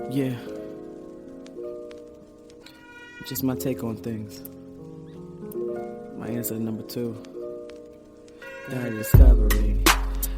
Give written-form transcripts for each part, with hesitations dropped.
Yeah. Just my take on things. My answer to number 2. Diary discovery.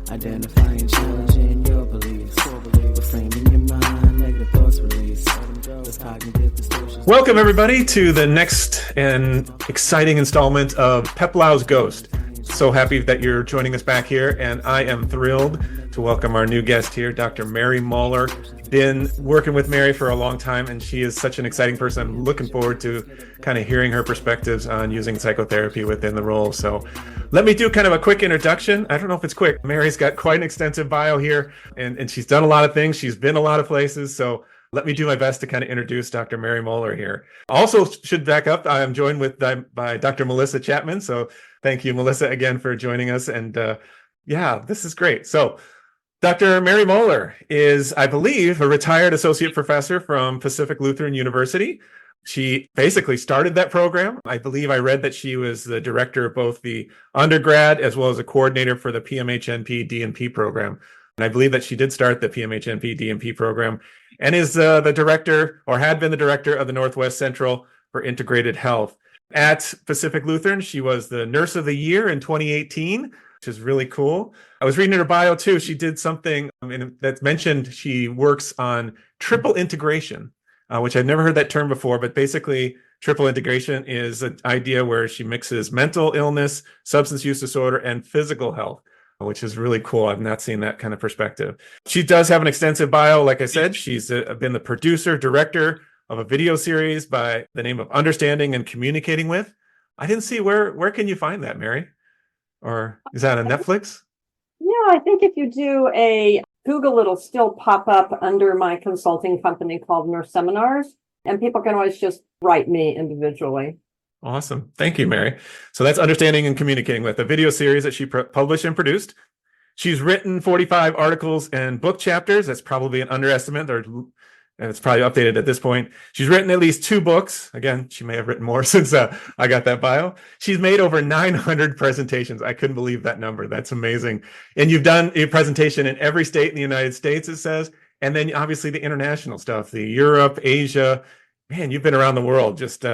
Identifying, challenging your beliefs. Reframing your mind, negative thoughts release. Those cognitive distortions. Welcome, everybody, to the next and exciting installment of Peplau's Ghost. So happy that you're joining us back here, and I am thrilled to welcome our new guest here, Dr. Mary Moeller. Been working with Mary for a long time, and she is such an exciting person. I'm looking forward to kind of hearing her perspectives on using psychotherapy within the role. So let me do kind of a quick introduction. I don't know if it's quick. Mary's got quite an extensive bio here, and she's done a lot of things. She's been a lot of places. So let me do my best to kind of introduce Dr. Mary Moeller here. Also should back up, I am joined by Dr. Melissa Chapman. So thank you, Melissa, again for joining us. And yeah, this is great. So Dr. Mary Moeller is, I believe, a retired associate professor from Pacific Lutheran University. She basically started that program. I believe I read that she was the director of both the undergrad as well as a coordinator for the PMHNP DNP program. And I believe that she did start the PMHNP DNP program and is the director, or had been the director, of the Northwest Central for Integrated Health. At Pacific Lutheran, she was the Nurse of the Year in 2018, which is really cool. I was reading her bio too. She did something that's mentioned. She works on triple integration, which I've never heard that term before, but basically triple integration is an idea where she mixes mental illness, substance use disorder, and physical health, which is really cool. I've not seen that kind of perspective. She does have an extensive bio. Like I said, she's been the producer, director of a video series by the name of Understanding and Communicating With. I didn't see where can you find that, Mary? Or is that on Netflix? Yeah, I think if you do a Google, it'll still pop up under my consulting company called Nurse Seminars, and people can always just write me individually. Awesome. Thank you, Mary. So that's Understanding and Communicating With, a video series that she published and produced. She's written 45 articles and book chapters. That's probably an underestimate, and it's probably updated at this point. She's written at least 2 books. Again, she may have written more since I got that bio. She's made over 900 presentations. I couldn't believe that number. That's amazing. And you've done a presentation in every state in the United States, it says, and then obviously the international stuff, the Europe, Asia. Man, you've been around the world just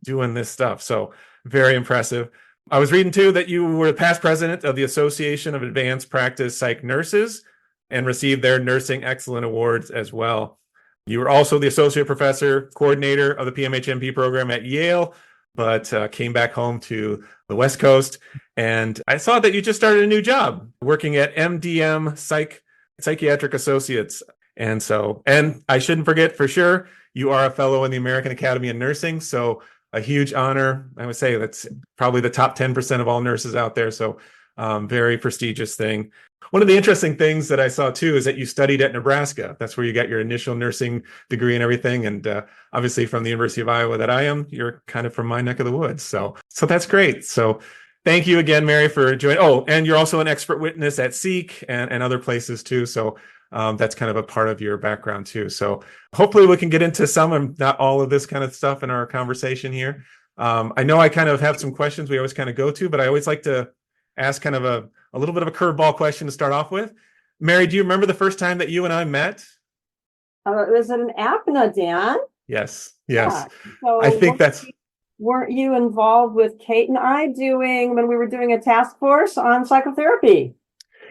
doing this stuff. So very impressive. I was reading too that you were past president of the Association of Advanced Practice Psych Nurses and received their Nursing Excellent Awards as well. You were also the associate professor, coordinator of the PMHNP program at Yale, but came back home to the West Coast. And I saw that you just started a new job working at MDM Psychiatric Associates. And I shouldn't forget for sure, you are a fellow in the American Academy of Nursing. So a huge honor. I would say that's probably the top 10% of all nurses out there. So very prestigious thing. One of the interesting things that I saw too is that you studied at Nebraska. That's where you got your initial nursing degree and everything. And obviously from the University of Iowa that I am, you're kind of from my neck of the woods. So that's great. So thank you again, Mary, for joining. Oh, and you're also an expert witness at Seek and other places too. So that's kind of a part of your background too. So hopefully we can get into some and not all of this kind of stuff in our conversation here. I know I kind of have some questions we always kind of go to, but I always like to ask kind of a little bit of a curveball question to start off with. Mary, do you remember the first time that you and I met? Was it an APNA, Dan? Yes. Yeah. So I think weren't you involved with Kate and I when we were doing a task force on psychotherapy?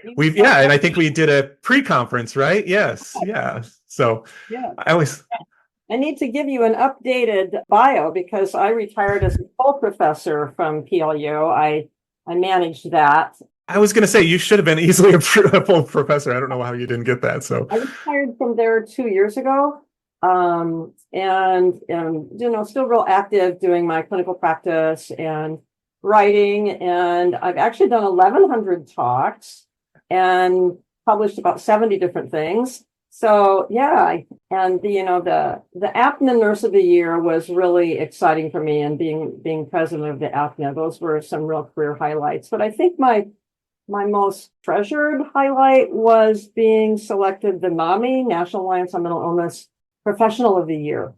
And I think we did a pre-conference, right? Yes. Yeah. So yeah. I need to give you an updated bio because I retired as a full professor from PLU. I managed that. I was going to say you should have been easily a full professor. I don't know how you didn't get that. So I retired from there 2 years ago, and still real active doing my clinical practice and writing. And I've actually done 1,100 talks and published about 70 different things. So yeah, and the APNA Nurse of the Year was really exciting for me, and being president of the APNA, those were some real career highlights. But I think my most treasured highlight was being selected the NAMI, National Alliance on Mental Illness, Professional of the Year.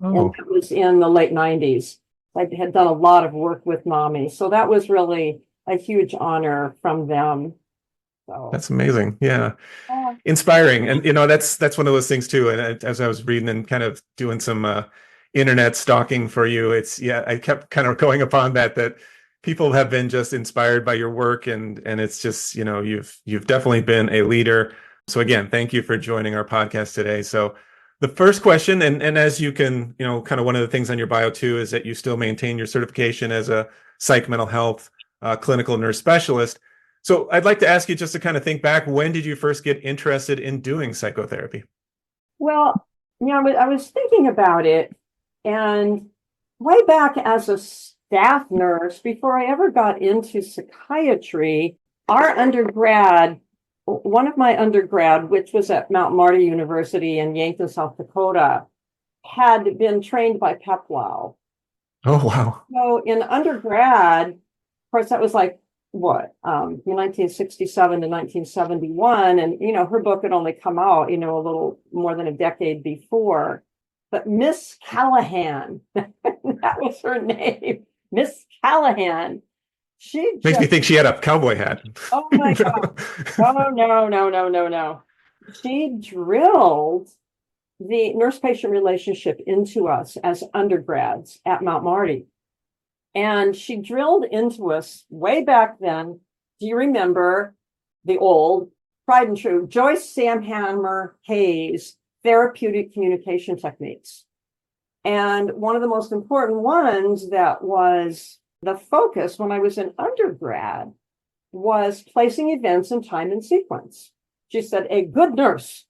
And that was in the late 90s. I had done a lot of work with NAMI. So that was really a huge honor from them. So That's amazing. Yeah. uh, Inspiring. And, that's one of those things too. And as I was reading and kind of doing some internet stalking for you, I kept kind of going upon that people have been just inspired by your work. And it's just, you've definitely been a leader. So again, thank you for joining our podcast today. So the first question, and as you can, kind of one of the things on your bio too, is that you still maintain your certification as a psych mental health clinical nurse specialist. So I'd like to ask you just to kind of think back, when did you first get interested in doing psychotherapy? well, I was thinking about it, and way back as a staff nurse, before I ever got into psychiatry, one of my undergrad, which was at Mount Marty University in Yankton, South Dakota, had been trained by Peplau. Oh, wow. So in undergrad, of course, that was like, 1967 to 1971. And, her book had only come out, a little more than a decade before. But Miss Callahan, that was her name, Miss Callahan. Makes me think she had a cowboy hat. Oh my God. Oh, no. She drilled the nurse-patient relationship into us as undergrads at Mount Marty. And she drilled into us way back then. Do you remember the old tried and true Joyce Samhammer Hayes therapeutic communication techniques? And one of the most important ones that was the focus when I was in undergrad was placing events in time and sequence. She said, a good nurse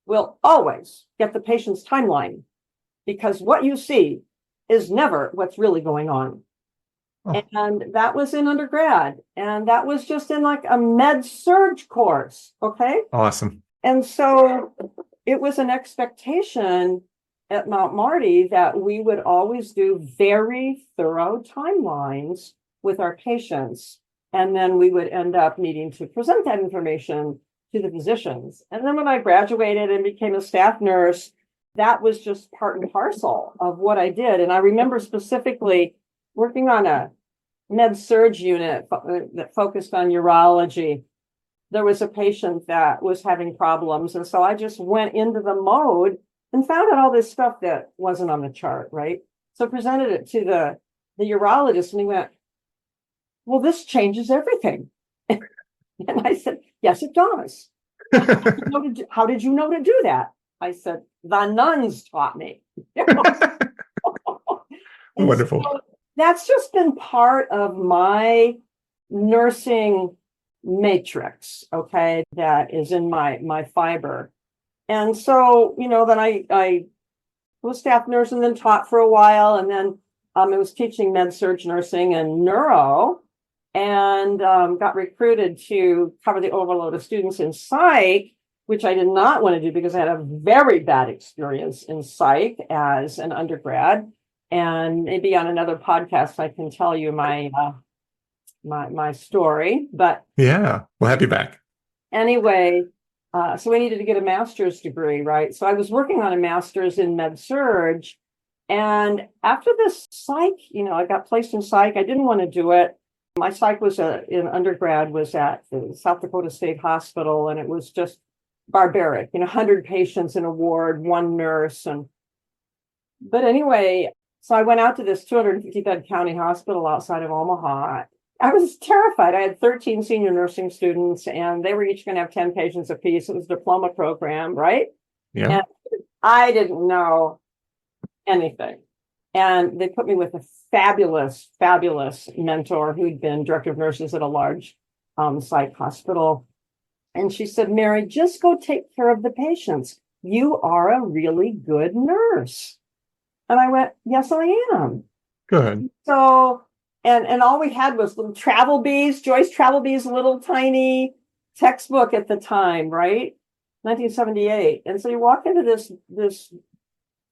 will always get the patient's timeline, because what you see is never what's really going on. Oh. And that was in undergrad. And that was just in like a med surg course. Okay. Awesome. And so it was an expectation at Mount Marty that we would always do very thorough timelines with our patients. And then we would end up needing to present that information to the physicians. And then when I graduated and became a staff nurse, that was just part and parcel of what I did. And I remember specifically working on a med surg unit that focused on urology. There was a patient that was having problems. And so I just went into the mode and found out all this stuff that wasn't on the chart, right? So presented it to the urologist, and he went, well, this changes everything. And I said, yes, it does. How did you know to do that? I said, the nuns taught me. Wonderful. So that's just been part of my nursing matrix, okay, that is in my fiber. And so, then I was staff nurse and then taught for a while. And then I was teaching med surg nursing and neuro, and got recruited to cover the overload of students in psych, which I did not want to do because I had a very bad experience in psych as an undergrad. And maybe on another podcast, I can tell you my story. But yeah, we'll have you back. Anyway, so I needed to get a master's degree, right? So I was working on a master's in med surg. And after this psych, I got placed in psych. I didn't want to do it. My psych was in undergrad was at the South Dakota State Hospital, and it was just barbaric. 100 patients in a ward, one nurse, but anyway, so I went out to this 250-bed county hospital outside of Omaha. I was terrified. I had 13 senior nursing students, and they were each going to have 10 patients apiece. It was a diploma program, right? Yeah. And I didn't know anything. And they put me with a fabulous mentor who'd been director of nurses at a large psych hospital. And she said, Mary, just go take care of the patients. You are a really good nurse. And I went, yes, I am. Good. So, and all we had was little Travel Bees, Joyce Travel Bees, little tiny textbook at the time, right? 1978. And so you walk into this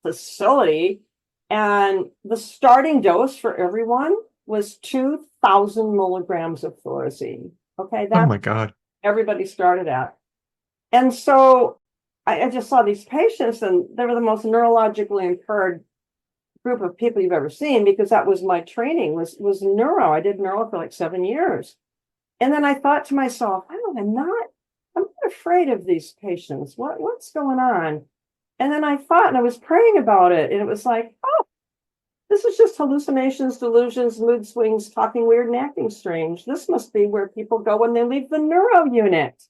facility, and the starting dose for everyone was 2,000 milligrams of fluorescein. Okay. Oh my God. Everybody started at. And so I just saw these patients, and they were the most neurologically impaired group of people you've ever seen, because that was my training was neuro. I did neuro for like 7 years. And then I thought to myself, I'm not afraid of these patients. What's going on? And then I thought, and I was praying about it, and it was like, oh, this is just hallucinations, delusions, mood swings, talking weird and acting strange. This must be where people go when they leave the neuro unit.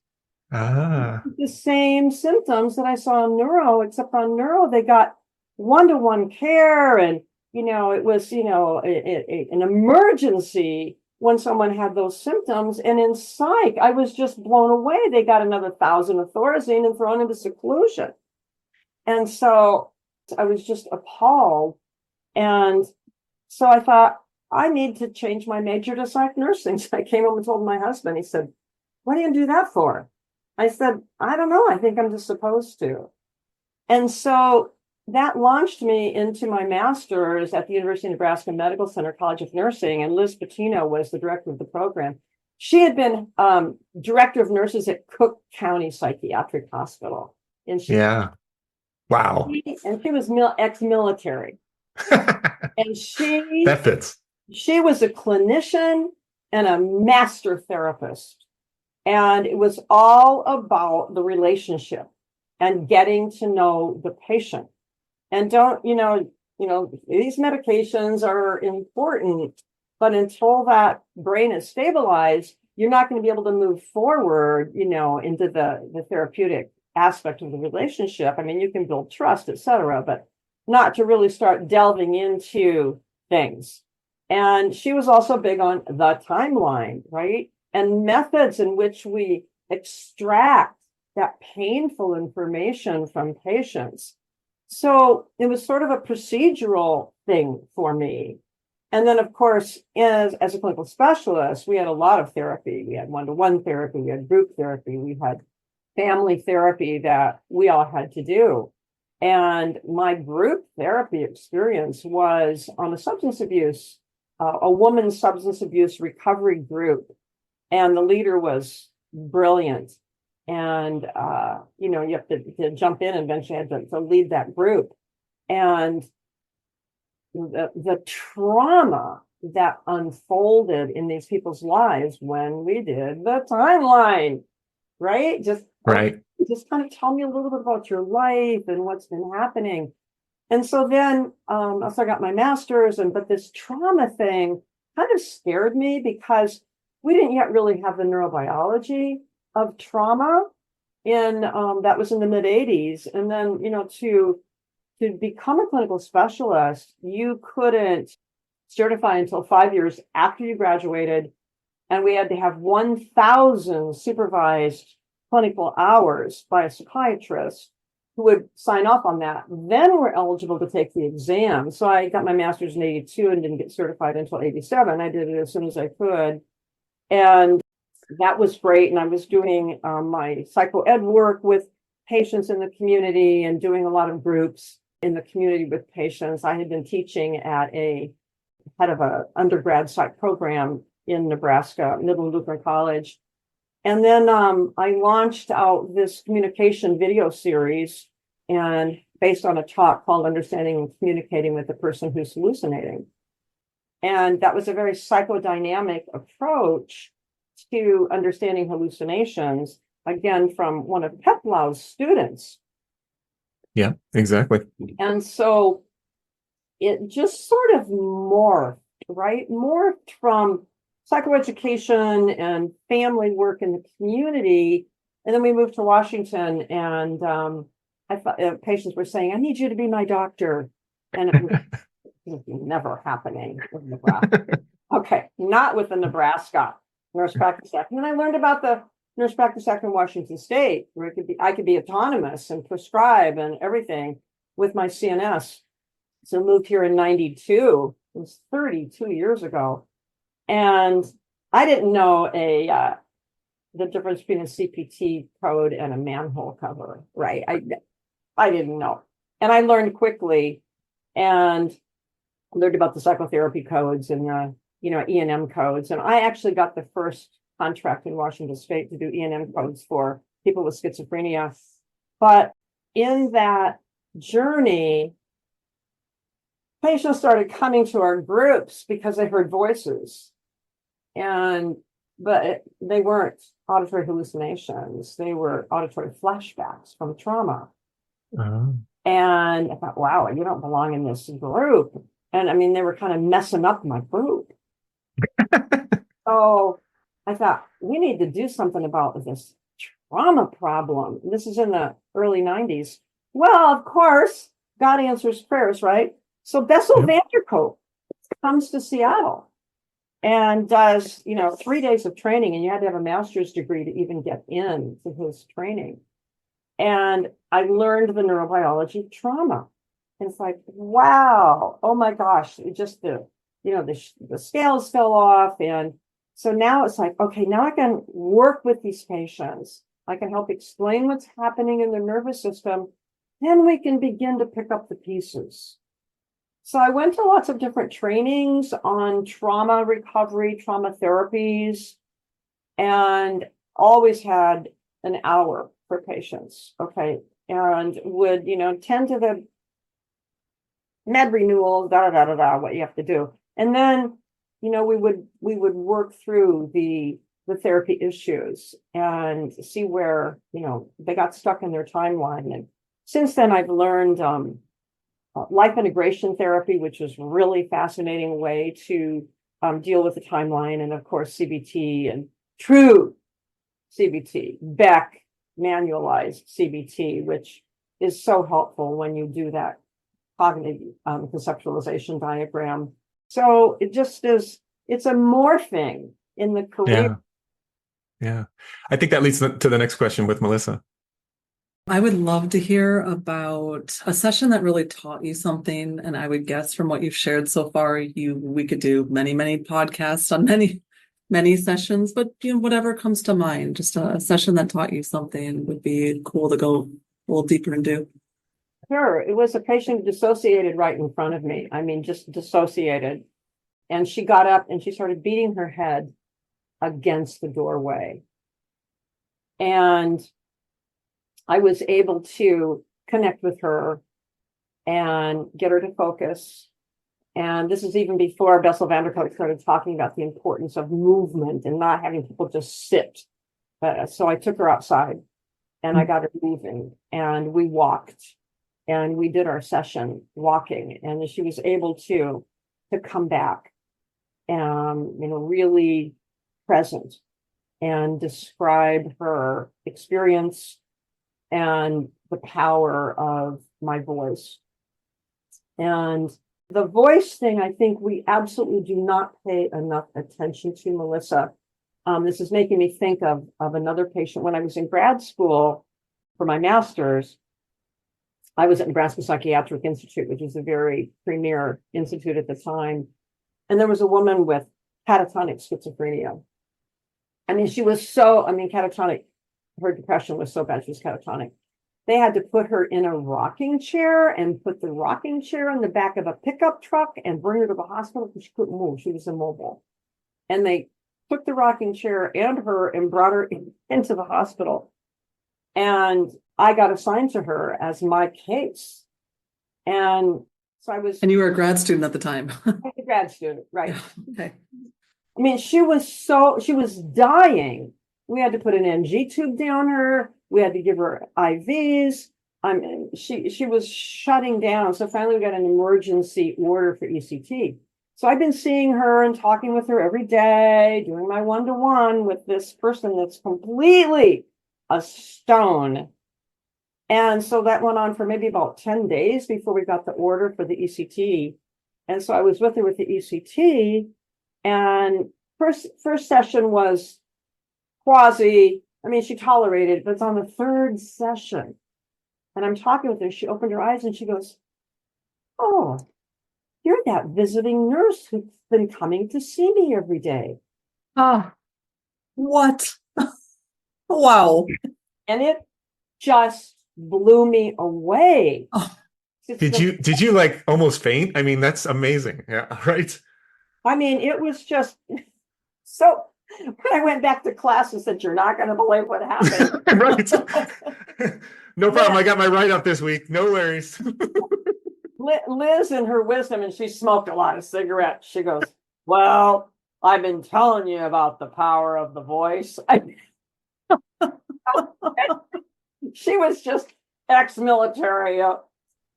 Ah, The same symptoms that I saw in neuro, except on neuro, they got one-to-one care. And, it was, an emergency when someone had those symptoms. And in psych, I was just blown away. They got another 1,000 of Thorazine and thrown into seclusion. And so I was just appalled. And so I thought, I need to change my major to psych nursing. So I came home and told my husband. He said, what do you do that for? I said, I don't know. I think I'm just supposed to. And so that launched me into my master's at the University of Nebraska Medical Center College of Nursing. And Liz Patino was the director of the program. She had been director of nurses at Cook County Psychiatric Hospital. And yeah. Wow. And she was ex-military. And That fits. She was a clinician and a master therapist. And it was all about the relationship and getting to know the patient. And these medications are important, but until that brain is stabilized, you're not going to be able to move forward, into the therapeutic aspect of the relationship. I mean, you can build trust, et cetera, but not to really start delving into things. And she was also big on the timeline, right? And methods in which we extract that painful information from patients. So it was sort of a procedural thing for me. And then, of course, as a clinical specialist, we had a lot of therapy. We had one-to-one therapy, we had group therapy, we had family therapy that we all had to do. And my group therapy experience was on a substance abuse, a woman's substance abuse recovery group. And the leader was brilliant. And, you have to jump in and eventually had to lead that group. And the trauma that unfolded in these people's lives when we did the timeline, right? Just kind of tell me a little bit about your life and what's been happening. And so then I got my master's, but this trauma thing kind of scared me because we didn't yet really have the neurobiology of trauma. And that was in the mid 80s. And then, to become a clinical specialist, you couldn't certify until 5 years after you graduated. And we had to have 1,000 supervised clinical hours by a psychiatrist who would sign off on that. Then we're eligible to take the exam. So I got my master's in 82 and didn't get certified until 87. I did it as soon as I could. And that was great. And I was doing my psycho-ed work with patients in the community and doing a lot of groups in the community with patients. I had been teaching at head of an undergrad psych program in Nebraska, Midland Lutheran College. And then I launched out this communication video series and based on a talk called Understanding and Communicating with the Person Who's Hallucinating. And that was a very psychodynamic approach to understanding hallucinations, again, from one of Peplau's students. Yeah, exactly. And so it just sort of morphed, right? Morphed from psychoeducation and family work in the community. And then we moved to Washington, and I thought patients were saying, I need you to be my doctor. And it was never happening with Nebraska. Okay, not with the Nebraska Nurse Practice Act. And then I learned about the Nurse Practice Act in Washington State, where I could be autonomous and prescribe and everything with my CNS. So I moved here in 92. It was 32 years ago. And I didn't know the difference between a CPT code and a manhole cover, right? I didn't know. And I learned quickly and learned about the psychotherapy codes and the, E&M codes. And I actually got the first contract in Washington State to do E&M codes for people with schizophrenia. But in that journey, patients started coming to our groups because they heard voices. And but they weren't auditory hallucinations. They were auditory flashbacks from trauma. Oh. And I thought, wow, you don't belong in this group. And I mean, they were kind of messing up my group. So I thought, we need to do something about this trauma problem. This is in the early 90s. Well, of course, God answers prayers, right? So Bessel Vanderkoop comes to Seattle and does, 3 days of training, and you had to have a master's degree to even get into his training. And I learned the neurobiology of trauma. And it's like, wow, oh my gosh, it just the scales fell off. And so now it's like, okay, now I can work with these patients. I can help explain what's happening in their nervous system. Then we can begin to pick up the pieces. So I went to lots of different trainings on trauma recovery, trauma therapies, and always had an hour for patients. Okay. And would, tend to the med renewal, what you have to do. And then, we would work through the therapy issues and see where, they got stuck in their timeline. And since then, I've learned life integration therapy, which is really fascinating way to deal with the timeline. And of course, CBT and true CBT, Beck manualized CBT, which is so helpful when you do that cognitive conceptualization diagram. So it just is, it's a morphing in the career. Yeah. I think that leads to the next question with Melissa. I would love to hear about a session that really taught you something. And I would guess from what you've shared so far, we could do many, many podcasts on many sessions, but whatever comes to mind, just a session that taught you something would be cool to go a little deeper into. Sure. It was a patient dissociated right in front of me. I mean, just dissociated. And she got up and she started beating her head against the doorway. And I was able to connect with her and get her to focus. And this is even before Bessel van der Kolk started talking about the importance of movement and not having people just sit. So I took her outside and I got her moving, and we walked and we did our session walking, and she was able to come back and, really present and describe her experience and the power of my voice. And the voice thing, I think we absolutely do not pay enough attention to, Melissa. This is making me think of another patient. When I was in grad school for my master's, I was at Nebraska Psychiatric Institute, which is a very premier institute at the time. And there was a woman with catatonic schizophrenia. I mean, catatonic, her depression was so bad, she was catatonic. They had to put her in a rocking chair and put the rocking chair in the back of a pickup truck and bring her to the hospital because she couldn't move. She was immobile. And they took the rocking chair and her and brought her into the hospital. And I got assigned to her as my case. And so I was... And you were a grad student at the time. A grad student, right. Okay. I mean, she was dying. We had to put an NG tube down her. We had to give her IVs. I mean, she was shutting down. So finally we got an emergency order for ECT. So I've been seeing her and talking with her every day, doing my one-to-one with this person that's completely a stone. And so that went on for maybe about 10 days before we got the order for the ECT. And so I was with her with the ECT, and first session was quasi, she tolerated it, but it's on the third session. And I'm talking with her. She opened her eyes and she goes, "Oh, you're that visiting nurse who's been coming to see me every day." Oh, what? Wow. And it just blew me away. Oh. Did you like almost faint? I mean, that's amazing. Yeah, right. It was just so. When I went back to class and said, "You're not going to believe what happened." Right. No problem. I got my write-up this week. No worries. Liz, in her wisdom, and she smoked a lot of cigarettes, she goes, "Well, I've been telling you about the power of the voice. She was just ex-military,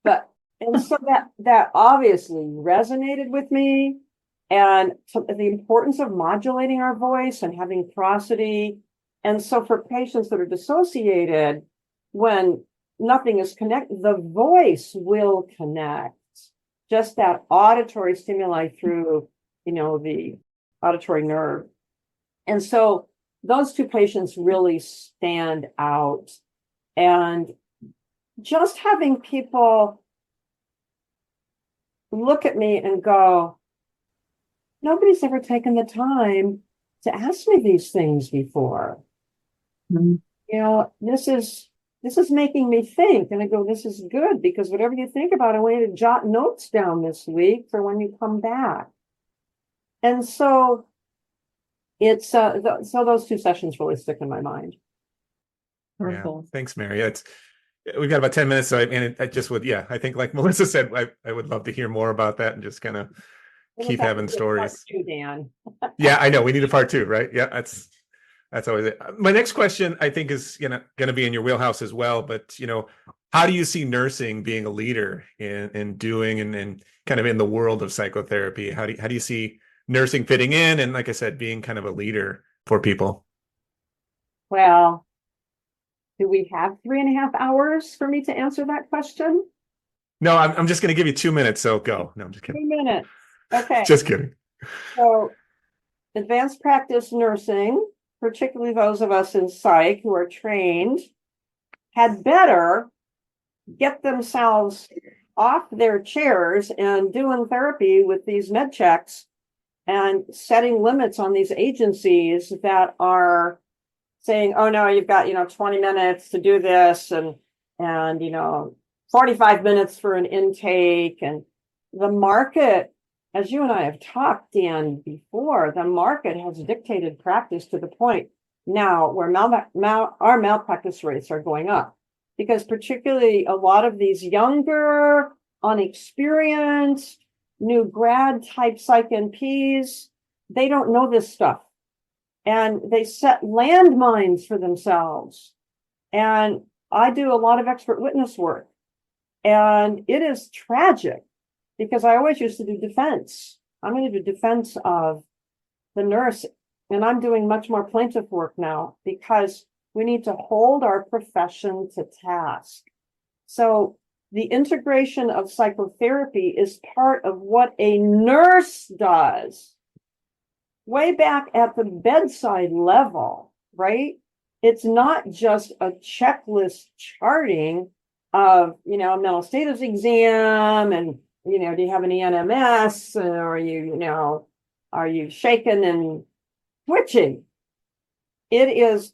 but and so that obviously resonated with me, and so the importance of modulating our voice and having prosody. And so for patients that are dissociated, when nothing is connected, the voice will connect. Just that auditory stimuli through, the auditory nerve. And so those two patients really stand out. And just having people look at me and go, nobody's ever taken the time to ask me these things before. Mm-hmm. This is making me think. And I go, this is good, because whatever you think about, I want you to jot notes down this week for when you come back. And so it's so those two sessions really stick in my mind. Wonderful. Yeah. Thanks, Mary. We've got about 10 minutes. So I just would, I think like Melissa said, I would love to hear more about that and just kind of keep having stories. Too, Dan. Yeah, I know. We need a part 2, right? Yeah, that's always it. My next question, I think, is going to be in your wheelhouse as well. But how do you see nursing being a leader in doing and kind of in the world of psychotherapy? How do you see nursing fitting in, and like I said, being kind of a leader for people? Well, do we have 3.5 hours for me to answer that question? No, I'm just going to give you 2 minutes. So go. No, I'm just kidding. 3 minutes. Okay. Just kidding. So, advanced practice nursing, particularly those of us in psych who are trained, had better get themselves off their chairs and doing therapy with these med checks and setting limits on these agencies that are saying, oh no, you've got 20 minutes to do this, and 45 minutes for an intake. And the market, as you and I have talked, Dan, before, the market has dictated practice to the point now where our malpractice rates are going up, because particularly a lot of these younger, unexperienced, new grad type psych NPs, they don't know this stuff. And they set landmines for themselves. And I do a lot of expert witness work. And it is tragic, because I always used to do defense. I'm going to do defense of the nurse. And I'm doing much more plaintiff work now, because we need to hold our profession to task. So the integration of psychotherapy is part of what a nurse does way back at the bedside level, right? It's not just a checklist charting of, mental status exam and, do you have any NMS, or are you shaken and twitching? It is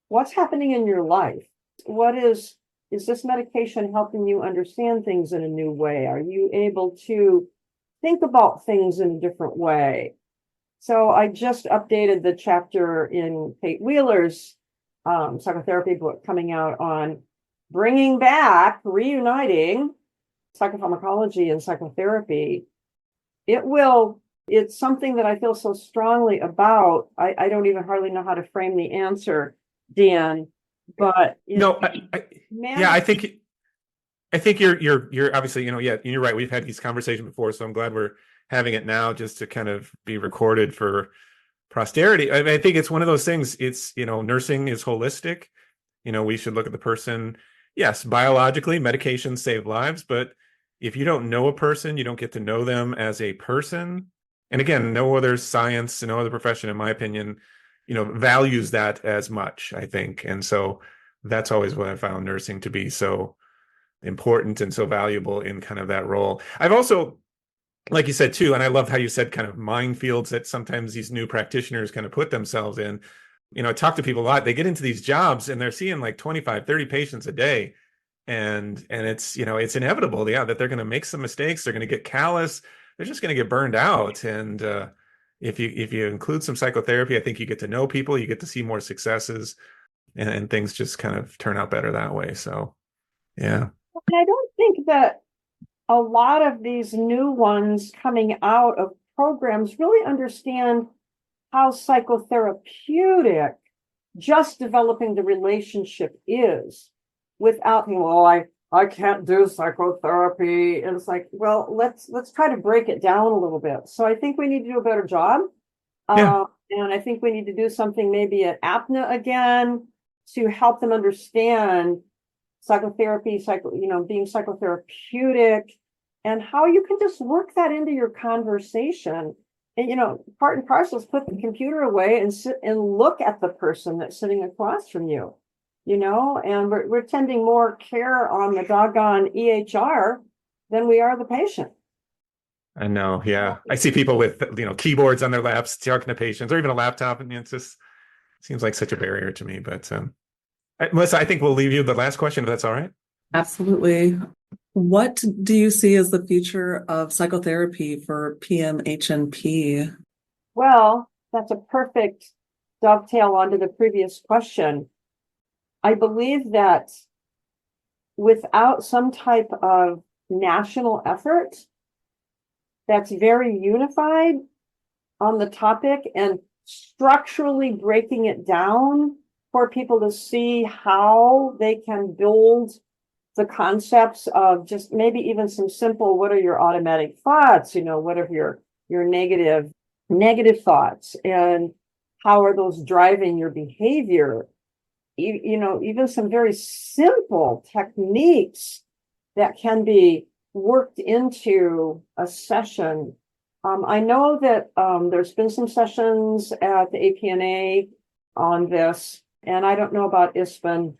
what's happening in your life. Is this medication helping you understand things in a new way? Are you able to think about things in a different way? So I just updated the chapter in Kate Wheeler's psychotherapy book coming out on bringing back, reuniting psychopharmacology and psychotherapy. It's something that I feel so strongly about. I don't even hardly know how to frame the answer, Dan, but I think you're obviously, you're right. We've had these conversations before, so I'm glad we're having it now, just to kind of be recorded for posterity. I think it's one of those things. It's, nursing is holistic. We should look at the person. Yes, biologically, medications save lives, but if you don't know a person, you don't get to know them as a person. And again, no other science, no other profession, in my opinion, values that as much, I think. And so that's always what I found nursing to be so important and so valuable in kind of that role. I've also, like you said too, and I love how you said kind of minefields that sometimes these new practitioners kind of put themselves in. I talk to people a lot. They get into these jobs and they're seeing like 25, 30 patients a day. And it's, it's inevitable, that they're going to make some mistakes. They're going to get callous. They're just going to get burned out. And if you include some psychotherapy, I think you get to know people, you get to see more successes, and things just kind of turn out better that way. So, yeah. And I don't think that a lot of these new ones coming out of programs really understand how psychotherapeutic just developing the relationship is without thinking, well, I can't do psychotherapy. And it's like, well, let's try to break it down a little bit. So I think we need to do a better job. Yeah. And I think we need to do something maybe at APNA again to help them understand psychotherapy, being psychotherapeutic, and how you can just work that into your conversation. And, part and parcel is put the computer away and sit and look at the person that's sitting across from you, and we're tending more care on the doggone EHR than we are the patient. I know. Yeah. I see people with, keyboards on their laps, talking to patients, or even a laptop. And it just seems like such a barrier to me. But Melissa, I think we'll leave you the last question, if that's all right. Absolutely. What do you see as the future of psychotherapy for PMHNP? Well, that's a perfect dovetail onto the previous question. I believe that without some type of national effort that's very unified on the topic and structurally breaking it down for people to see how they can build the concepts of just maybe even some simple, what are your automatic thoughts? What are your negative thoughts, and how are those driving your behavior? Even some very simple techniques that can be worked into a session. I know that there's been some sessions at the APNA on this, and I don't know about ISPN,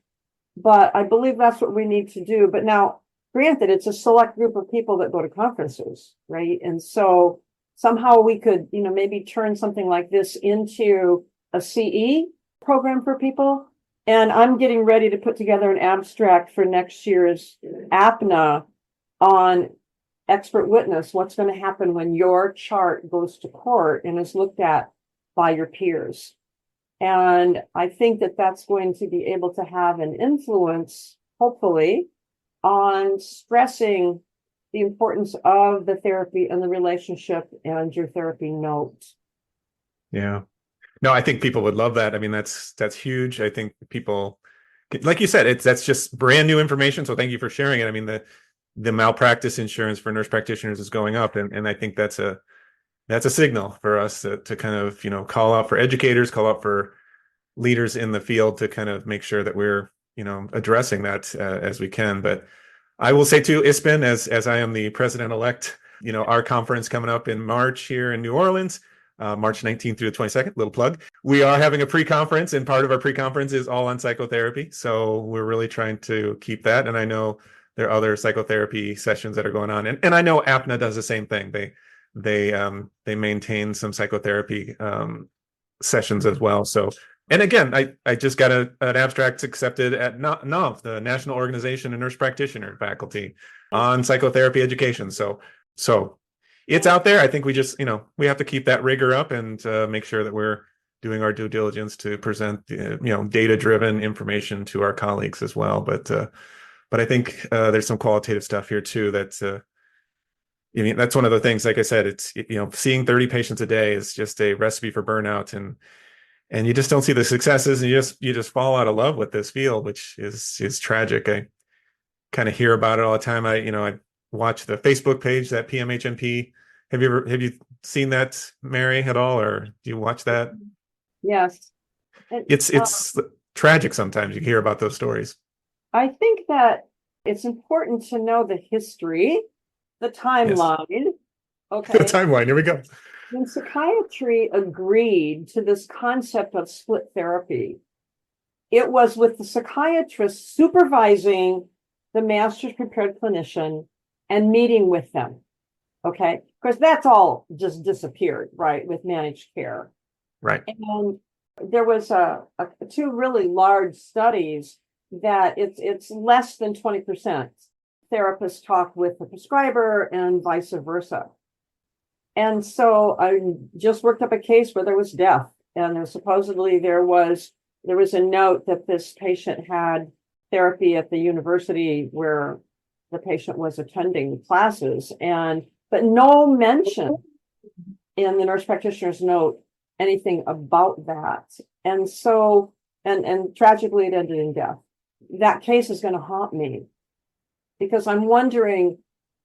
but I believe that's what we need to do. But now, granted, it's a select group of people that go to conferences, right? And so somehow we could, maybe turn something like this into a CE program for people. And I'm getting ready to put together an abstract for next year's APNA on expert witness. What's going to happen when your chart goes to court and is looked at by your peers? And I think that that's going to be able to have an influence, hopefully, on stressing the importance of the therapy and the relationship and your therapy note. Yeah. No, I think people would love that. I mean, that's huge. I think people, like you said, that's just brand new information. So thank you for sharing it. I mean, the malpractice insurance for nurse practitioners is going up, and I think that's a signal for us to kind of call out for educators, call out for leaders in the field to kind of make sure that we're addressing that as we can. But I will say too, ISPN, as I am the president-elect, our conference coming up in March here in New Orleans, March 19th through the 22nd, little plug. We are having a pre-conference, and part of our pre-conference is all on psychotherapy. So we're really trying to keep that. And I know there are other psychotherapy sessions that are going on. And I know APNA does the same thing. They maintain some psychotherapy sessions as well. So, and again, I just got an abstract accepted at NOV, the National Organization of Nurse Practitioner Faculty, on psychotherapy education. So it's out there. I think we just, we have to keep that rigor up and make sure that we're doing our due diligence to present, data-driven information to our colleagues as well. But I think there's some qualitative stuff here too. That's that's one of the things. Like I said, it's seeing 30 patients a day is just a recipe for burnout, and you just don't see the successes, and you just fall out of love with this field, which is tragic. I kind of hear about it all the time. I watch the Facebook page, that PMHNP. Have you seen that, Mary, at all, or do you watch that? Yes. It's tragic sometimes. You hear about those stories. I think that it's important to know the history, the timeline. Yes. Okay. The timeline. Here we go. When psychiatry agreed to this concept of split therapy, it was with the psychiatrist supervising the master's prepared clinician and meeting with them. Okay. Because that's all just disappeared, right, with managed care. Right. And there was two really large studies that it's less than 20% therapists talk with the prescriber and vice versa. And so I just worked up a case where there was death, and there was a note that this patient had therapy at the university where the patient was attending classes, but no mention in the nurse practitioner's note anything about that. And so, and tragically it ended in death. That case is going to haunt me because I'm wondering,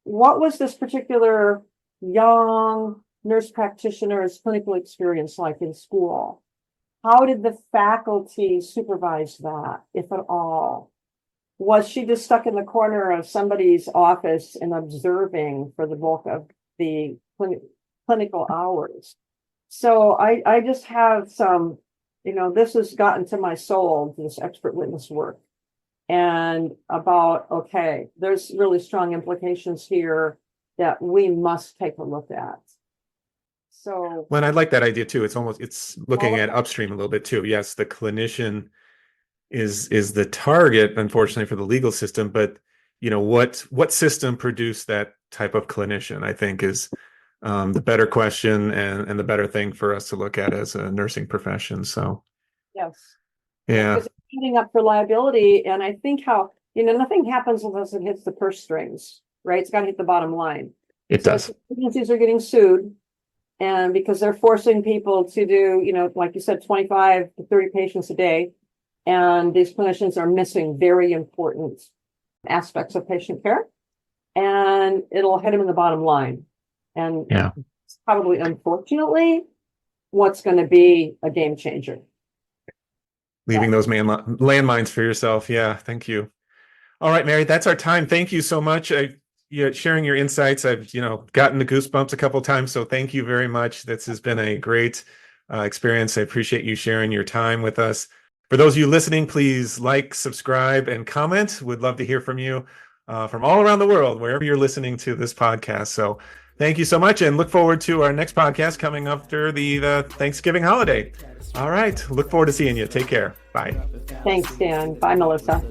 what was this particular young nurse practitioner's clinical experience like in school? How did the faculty supervise that, if at all? Was she just stuck in the corner of somebody's office and observing for the bulk of the clinical hours? So I just have some, this has gotten to my soul, this expert witness work. And about, okay, there's really strong implications here that we must take a look at. So Well, I like that idea too. It's looking at upstream a little bit too. Yes, the clinician is the target, unfortunately, for the legal system, but what system produced that type of clinician, I think, is the better question and the better thing for us to look at as a nursing profession. So yes. Yeah. Because it's setting up for liability. And I think how, nothing happens unless it hits the purse strings, right? It's got to hit the bottom line. It does. Agencies are getting sued, and because they're forcing people to do, like you said, 25 to 30 patients a day. And these clinicians are missing very important aspects of patient care, and it'll hit them in the bottom line. And yeah, it's probably, unfortunately, what's going to be a game changer. Leaving those landmines for yourself. Yeah, thank you. All right, Mary, that's our time. Thank you so much. Sharing your insights. I've gotten the goosebumps a couple of times, so thank you very much. This has been a great experience. I appreciate you sharing your time with us. For those of you listening, please like, subscribe, and comment. We'd love to hear from you from all around the world, wherever you're listening to this podcast. So thank you so much, and look forward to our next podcast coming after the Thanksgiving holiday. All right. Look forward to seeing you. Take care. Bye. Thanks, Dan. Bye, Melissa.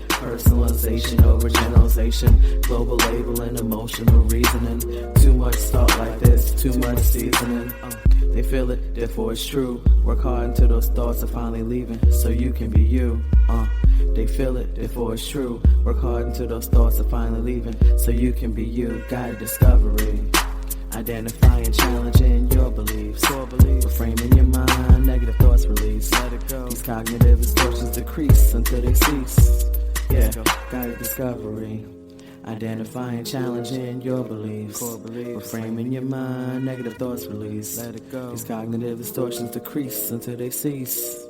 Personalization, overgeneralization, global labeling, emotional reasoning. Too much thought like this, too much seasoning. They feel it, therefore it's true. Work hard until those thoughts are finally leaving, so you can be you. They feel it, therefore it's true. Work hard until those thoughts are finally leaving, so you can be you. Guided discovery. Identifying, challenging your beliefs. Reframing your mind, negative thoughts release. Let it go. These cognitive distortions decrease until they cease. Yeah, guided discovery. Identifying, challenging your beliefs. Reframing your mind, negative thoughts release. Let it go. These cognitive distortions decrease until they cease.